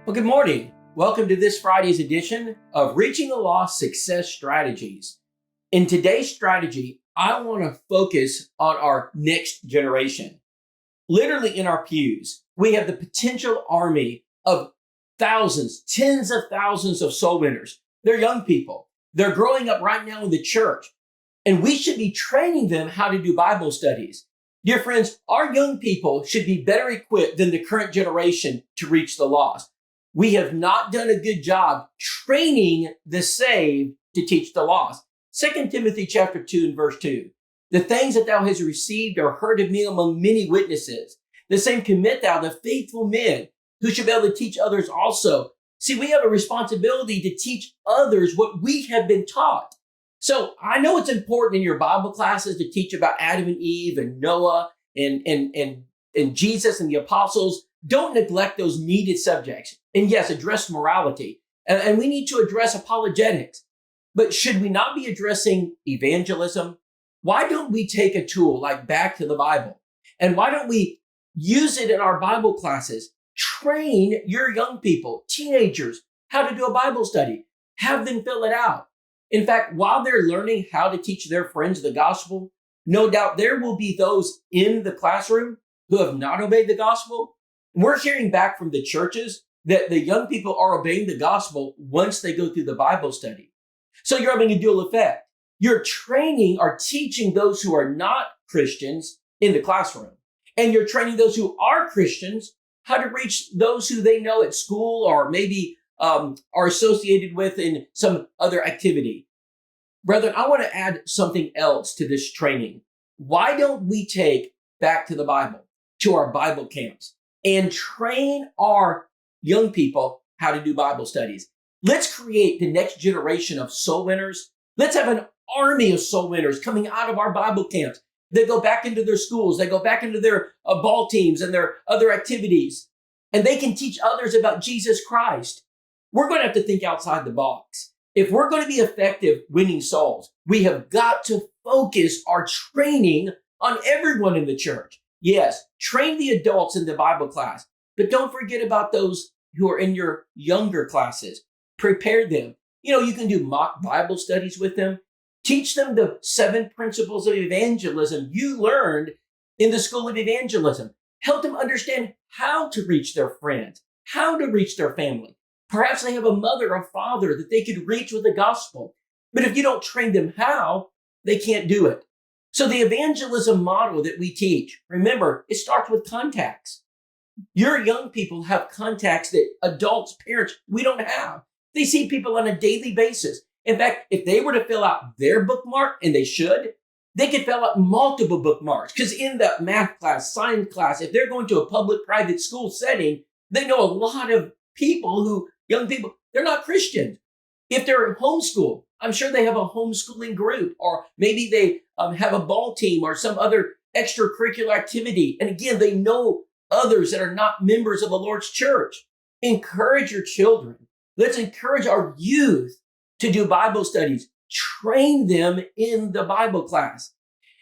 Well, good morning. Welcome to this Friday's edition of Reaching the Lost Success Strategies. In today's strategy, I want to focus on our next generation. Literally in our pews, we have the potential army of thousands, tens of thousands of soul winners. They're young people. They're growing up right now in the church, and we should be training them how to do Bible studies. Dear friends, our young people should be better equipped than the current generation to reach the lost. We have not done a good job training the saved to teach the lost. 2 Timothy chapter 2 and verse 2. The things that thou hast received or heard of me among many witnesses, the same commit thou to faithful men who shall be able to teach others also. See, we have a responsibility to teach others what we have been taught. So I know it's important in your Bible classes to teach about Adam and Eve and Noah and Jesus and the apostles. Don't neglect those needed subjects. And yes, address morality. And we need to address apologetics. But should we not be addressing evangelism? Why don't we take a tool like Back to the Bible? And why don't we use it in our Bible classes? Train your young people, teenagers, how to do a Bible study. Have them fill it out. In fact, while they're learning how to teach their friends the gospel, no doubt there will be those in the classroom who have not obeyed the gospel. We're hearing back from the churches that the young people are obeying the gospel once they go through the Bible study. So you're having a dual effect. You're training or teaching those who are not Christians in the classroom. And you're training those who are Christians how to reach those who they know at school or maybe are associated with in some other activity. Brethren, I want to add something else to this training. Why don't we take Back to the Bible to our Bible camps and train our young people how to do Bible studies? Let's create the next generation of soul winners. Let's have an army of soul winners coming out of our Bible camps. They go back into their schools. They go back into their ball teams and their other activities. And they can teach others about Jesus Christ. We're going to have to think outside the box. If we're going to be effective winning souls, we have got to focus our training on everyone in the church. Yes, train the adults in the Bible class, but don't forget about those who are in your younger classes. Prepare them. You can do mock Bible studies with them. Teach them the 7 principles of evangelism you learned in the school of evangelism. Help them understand how to reach their friends, how to reach their family. Perhaps they have a mother or father that they could reach with the gospel. But if you don't train them how, they can't do it. So the evangelism model that we teach, remember, it starts with contacts. Your young people have contacts that adults, parents, we don't have. They see people on a daily basis. In fact, if they were to fill out their bookmark, and they should, they could fill out multiple bookmarks. Because in the math class, science class, if they're going to a public private school setting, they know a lot of people young people, they're not Christians. If they're homeschooled, I'm sure they have a homeschooling group, or maybe they have a ball team or some other extracurricular activity. And again, they know others that are not members of the Lord's church. Encourage your children. Let's encourage our youth to do Bible studies. Train them in the Bible class.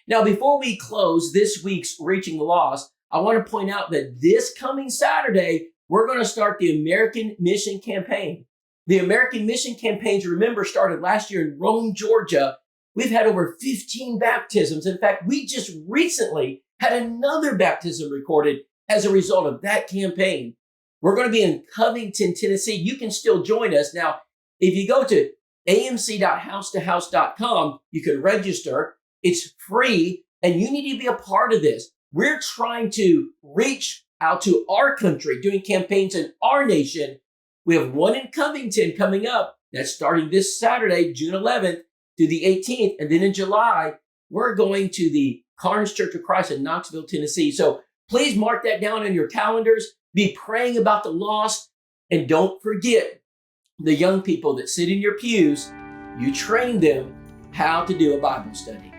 Now, before we close this week's Reaching the Lost, I want to point out that this coming Saturday, we're going to start the American Mission Campaign. The American Mission Campaigns, remember, started last year in Rome, Georgia. We've had over 15 baptisms. In fact, we just recently had another baptism recorded as a result of that campaign. We're going to be in Covington, Tennessee. You can still join us. Now, if you go to amc.housetohouse.com, you can register. It's free, and you need to be a part of this. We're trying to reach out to our country, doing campaigns in our nation. We have one in Covington coming up. That's starting this Saturday, June 11th to the 18th. And then in July, we're going to the Carnes Church of Christ in Knoxville, Tennessee. So please mark that down in your calendars. Be praying about the lost. And don't forget the young people that sit in your pews. You train them how to do a Bible study.